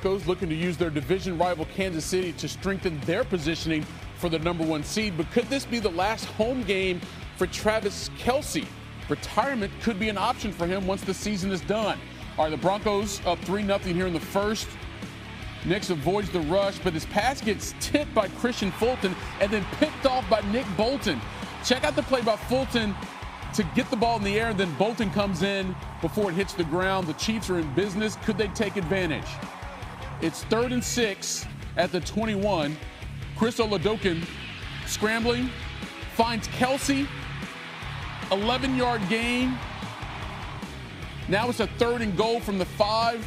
Broncos looking to use their division rival Kansas City to strengthen their positioning for the #1 seed. But could this be the last home game for Travis Kelce? Retirement could be an option for him once the season is done. All right, the Broncos up 3-0 here in the first. Nix avoids the rush, but his pass gets tipped by Christian Fulton and then picked off by Nick Bolton. Check out the play by Fulton to get the ball in the air, and then Bolton comes in before it hits the ground. The Chiefs are in business. Could they take advantage? It's 3rd and 6 at the 21. Chris Oladokun scrambling, finds Kelce, 11-yard gain. Now it's a 3rd and goal from the 5.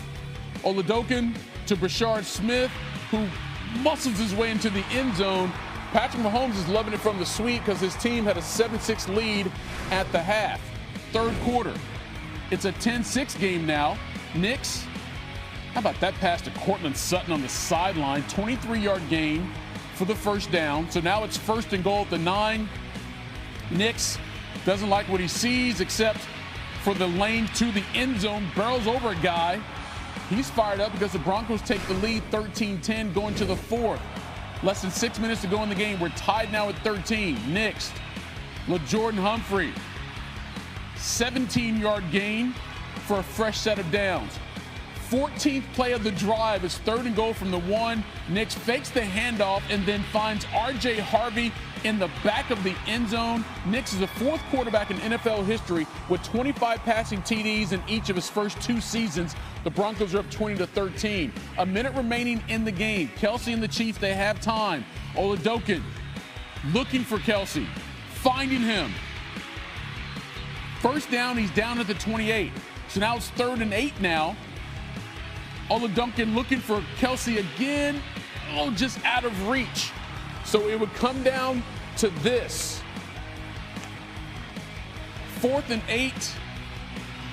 Oladokun to Brashard Smith, who muscles his way into the end zone. Patrick Mahomes is loving it from the suite because his team had a 7-6 lead at the half. 3rd quarter. It's a 10-6 game now. Nix, how about that pass to Cortland Sutton on the sideline? 23-yard gain for the first down. So now it's 1st and goal at the 9. Nix doesn't like what he sees except for the lane to the end zone. Barrels over a guy. He's fired up because the Broncos take the lead 13-10 going to the 4th. Less than 6 minutes to go in the game. We're tied now at 13. Next, LaJordan Humphrey. 17-yard gain for a fresh set of downs. 14th play of the drive is 3rd and goal from the 1. Nix fakes the handoff and then finds R.J. Harvey in the back of the end zone. Nix is the 4th quarterback in NFL history with 25 passing TDs in each of his first 2 seasons. The Broncos are up 20-13. A minute remaining in the game. Kelce and the Chiefs, they have time. Oladokun looking for Kelce, finding him. First down, he's down at the 28. So now it's 3rd and 8 now. Oladokun looking for Kelce again. Oh, just out of reach. So it would come down to this. 4th and 8.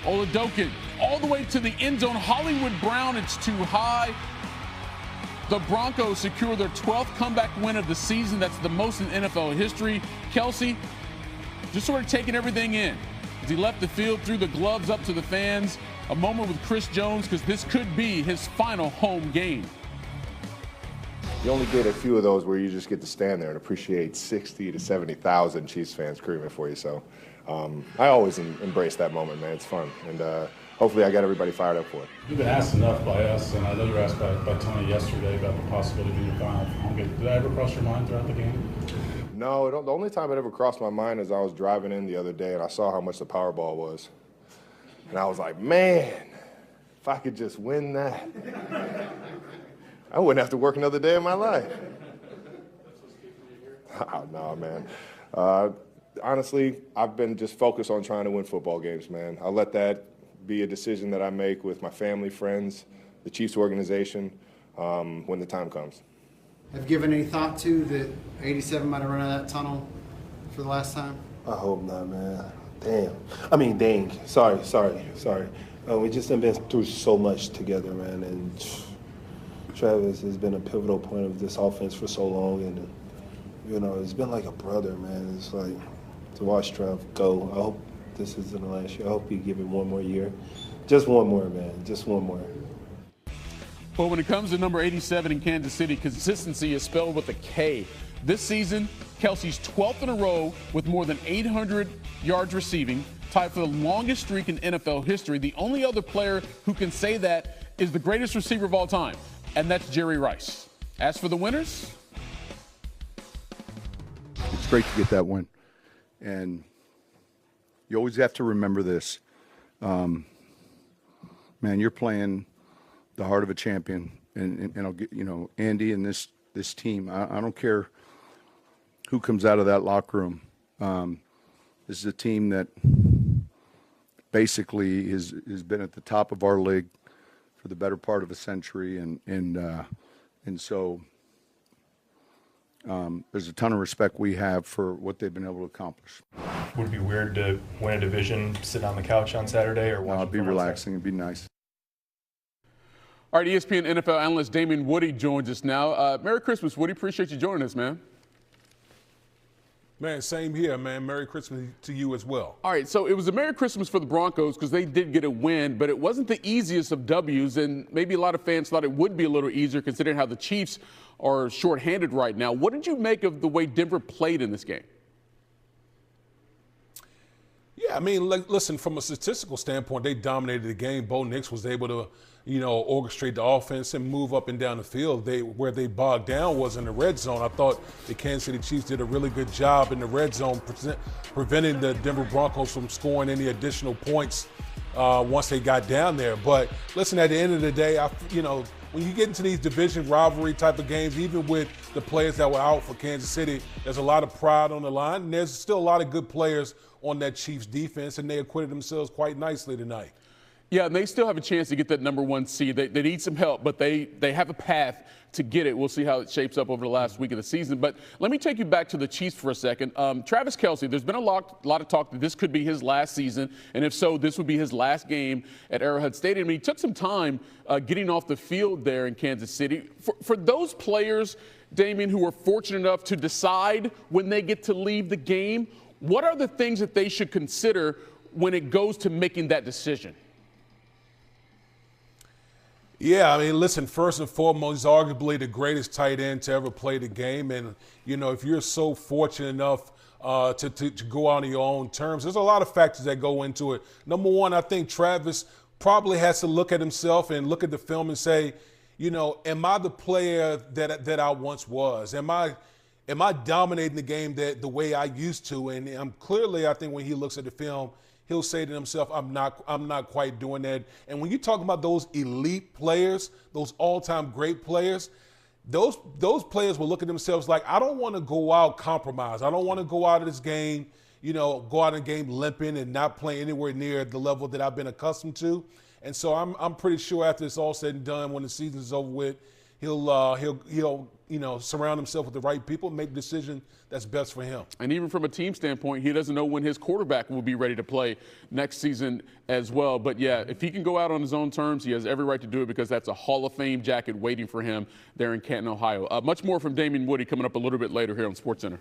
Oladokun all the way to the end zone. Hollywood Brown, it's too high. The Broncos secure their 12th comeback win of the season. That's the most in NFL history. Kelce just sort of taking everything in. As he left the field, threw the gloves up to the fans. A moment with Chris Jones because this could be his final home game. You only get a few of those where you just get to stand there and appreciate 60 to 70,000 Chiefs fans screaming for you. So I always embrace that moment, man. It's fun. And hopefully I got everybody fired up for it. You've been asked enough by us, and I know you were asked by Tony yesterday about the possibility of being a final home game. Did that ever cross your mind throughout the game? No, the only time it ever crossed my mind is I was driving in the other day and I saw how much the Powerball was. And I was like, man, if I could just win that, I wouldn't have to work another day in my life. Oh, no, man. Honestly, I've been just focused on trying to win football games, man. I'll let that be a decision that I make with my family, friends, the Chiefs organization, when the time comes. Have you given any thought to that 87 might have run out of that tunnel for the last time? I hope not, man. Dang. Sorry. We just have been through so much together, man. And Travis has been a pivotal point of this offense for so long. And, you know, it's been like a brother, man. It's like to watch Trav go. I hope this isn't the last year. I hope you give it one more year. Just one more, man. Just one more. Well, when it comes to number 87 in Kansas City, consistency is spelled with a K. This season, Kelce's 12th in a row with more than 800 yards receiving, tied for the longest streak in NFL history. The only other player who can say that is the greatest receiver of all time, and that's Jerry Rice. As for the winners, it's great to get that win. And you always have to remember this. Man, you're playing the heart of a champion. And I'll get, you know, Andy and this team, I don't care who comes out of that locker room. This is a team that basically has been at the top of our league for the better part of a century, and so there's a ton of respect we have for what they've been able to accomplish. Would it be weird to win a division, sit on the couch on Saturday, or watch? No, it'd be relaxing. It'd be nice. All right, ESPN NFL analyst Damien Woody joins us now. Merry Christmas, Woody. Appreciate you joining us, man. Man, same here, man. Merry Christmas to you as well. All right, so it was a Merry Christmas for the Broncos because they did get a win, but it wasn't the easiest of W's, and maybe a lot of fans thought it would be a little easier considering how the Chiefs are shorthanded right now. What did you make of the way Denver played in this game? Yeah, I mean, listen, from a statistical standpoint, they dominated the game. Bo Nix was able to, orchestrate the offense and move up and down the field. Where they bogged down was in the red zone. I thought the Kansas City Chiefs did a really good job in the red zone, preventing the Denver Broncos from scoring any additional points once they got down there. But listen, at the end of the day, when you get into these division rivalry type of games, even with the players that were out for Kansas City, there's a lot of pride on the line, and there's still a lot of good players on that Chiefs defense, and they acquitted themselves quite nicely tonight. Yeah, and they still have a chance to get that #1 seed. They need some help, but they have a path to get it. We'll see how it shapes up over the last week of the season. But let me take you back to the Chiefs for a second. Travis Kelce, there's been a lot of talk that this could be his last season, and if so, this would be his last game at Arrowhead Stadium. He took some time getting off the field there in Kansas City. For those players, Damien, who are fortunate enough to decide when they get to leave the game, what are the things that they should consider when it goes to making that decision? Yeah, I mean, listen, first and foremost, he's arguably the greatest tight end to ever play the game. And, if you're so fortunate enough to go out on your own terms, there's a lot of factors that go into it. Number one, I think Travis probably has to look at himself and look at the film and say, am I the player that I once was? Am I dominating the game the way I used to? And I think when he looks at the film, he'll say to himself, I'm not quite doing that. And when you talk about those elite players, those all-time great players, those players will look at themselves like, I don't want to go out compromised. I don't want to go out of this game, go out of the game limping and not playing anywhere near the level that I've been accustomed to. And so I'm pretty sure after it's all said and done, when the season's over with, he'll surround himself with the right people and make the decision that's best for him. And even from a team standpoint, he doesn't know when his quarterback will be ready to play next season as well. But, yeah, if he can go out on his own terms, he has every right to do it because that's a Hall of Fame jacket waiting for him there in Canton, Ohio. Much more from Damien Woody coming up a little bit later here on SportsCenter.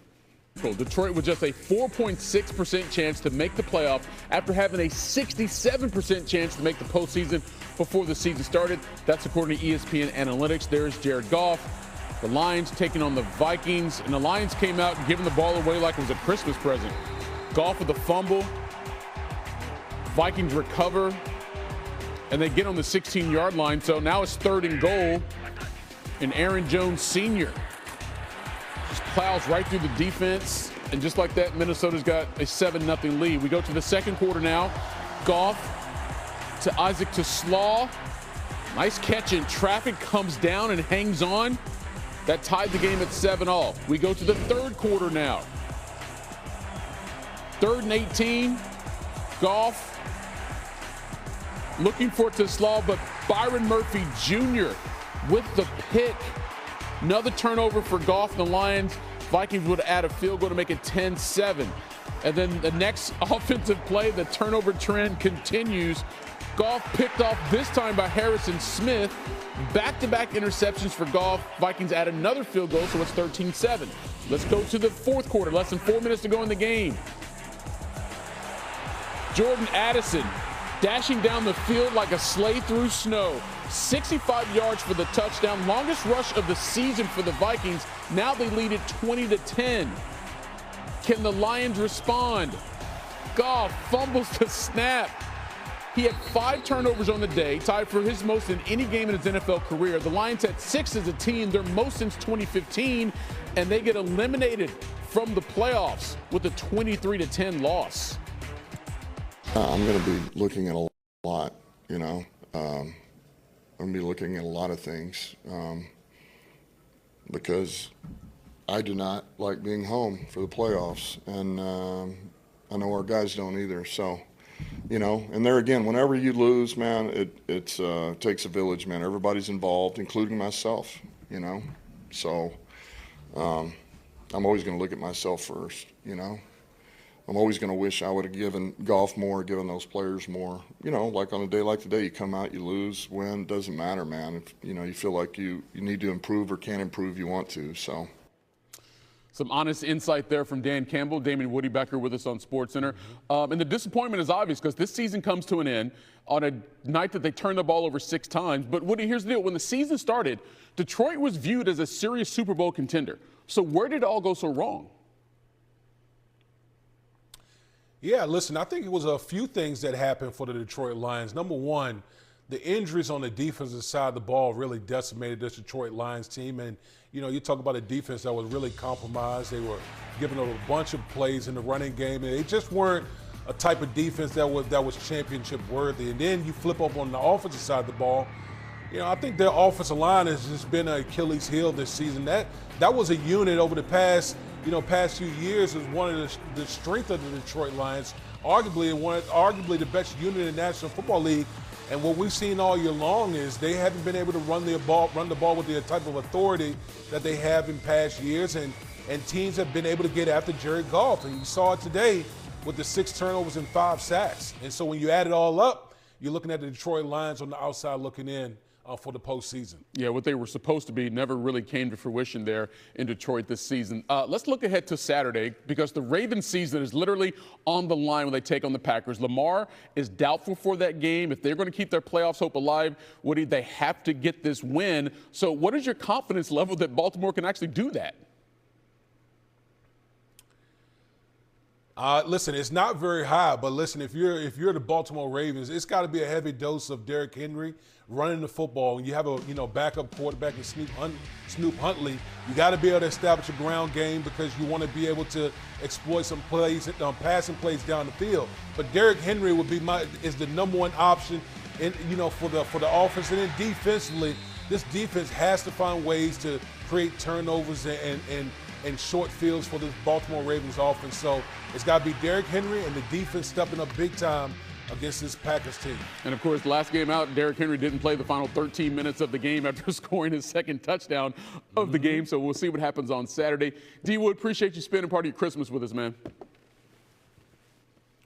Detroit with just a 4.6% chance to make the playoff after having a 67% chance to make the postseason before the season started. That's according to ESPN Analytics. There's Jared Goff. The Lions taking on the Vikings, and the Lions came out giving the ball away like it was a Christmas present. Goff with a fumble. Vikings recover, and they get on the 16-yard line. So now it's 3rd and goal, and Aaron Jones Sr. just plows right through the defense, and just like that, Minnesota's got a 7-0 lead. We go to the second quarter now. Goff to Isaac to Slaw. Nice catch in traffic, comes down and hangs on. That tied the game at 7-all. We go to the third quarter now. 3rd and 18. Goff looking for Slaw, but Byron Murphy Jr. with the pick. Another turnover for Goff and the Lions. Vikings would add a field goal to make it 10-7. And then the next offensive play, the turnover trend continues. Goff picked off this time by Harrison Smith. Back-to-back interceptions for Goff. Vikings add another field goal, so it's 13-7. Let's go to the fourth quarter. Less than 4 minutes to go in the game. Jordan Addison dashing down the field like a sleigh through snow. 65 yards for the touchdown. Longest rush of the season for the Vikings. Now they lead it 20-10. Can the Lions respond? Goff fumbles the snap. He had 5 turnovers on the day, tied for his most in any game in his NFL career. The Lions had 6 as a team, their most since 2015, and they get eliminated from the playoffs with a 23-10 loss. I'm going to be looking at a lot, I'm going to be looking at a lot of things because I do not like being home for the playoffs, and I know our guys don't either, so. And there again, whenever you lose, man, it takes a village, man. Everybody's involved, including myself, So I'm always going to look at myself first, I'm always going to wish I would have given Goff more, given those players more. Like on a day like today, you come out, you lose, win, doesn't matter, man. If, you feel like you need to improve or can't improve, you want to, so. Some honest insight there from Dan Campbell. Damon Woody Becker with us on SportsCenter. And the disappointment is obvious because this season comes to an end on a night that they turned the ball over 6 times. But Woody, here's the deal. When the season started, Detroit was viewed as a serious Super Bowl contender. So where did it all go so wrong? Yeah, listen, I think it was a few things that happened for the Detroit Lions. Number one, the injuries on the defensive side of the ball really decimated this Detroit Lions team. And, you know, you talk about a defense that was really compromised. They were giving up a bunch of plays in the running game, and they just weren't a type of defense that was championship worthy. And then you flip up on the offensive side of the ball. You know, I think their offensive line has just been an Achilles heel this season. That was a unit over the past few years is one of the strength of the Detroit Lions, arguably the best unit in the National Football League. And what we've seen all year long is they haven't been able to run the ball with the type of authority that they have in past years, and teams have been able to get after Jared Goff. And you saw it today with the 6 turnovers and 5 sacks. And so when you add it all up, you're looking at the Detroit Lions on the outside looking in for the postseason. Yeah, what they were supposed to be never really came to fruition there in Detroit this season. Let's look ahead to Saturday because the Ravens season is literally on the line when they take on the Packers. Lamar is doubtful for that game. If they're going to keep their playoffs hope alive, Woody, they have to get this win. So what is your confidence level that Baltimore can actually do that? Listen, it's not very high, but listen, if you're the Baltimore Ravens, it's got to be a heavy dose of Derrick Henry running the football. And you have a backup quarterback in Snoop Huntley. You got to be able to establish a ground game because you want to be able to exploit some plays, passing plays down the field. But Derrick Henry is the number one option, for the offense. And then defensively, this defense has to find ways to create turnovers and short fields for the Baltimore Ravens offense. So it's got to be Derrick Henry and the defense stepping up big time against this Packers team. And, of course, last game out, Derrick Henry didn't play the final 13 minutes of the game after scoring his second touchdown of the game. So we'll see what happens on Saturday. D. Wood, appreciate you spending part of your Christmas with us, man.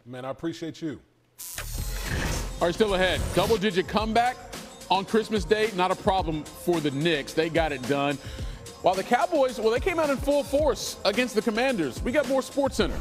Man, I appreciate you. All right, still ahead. Double-digit comeback on Christmas Day, not a problem for the Knicks. They got it done. While the Cowboys, they came out in full force against the Commanders. We got more SportsCenter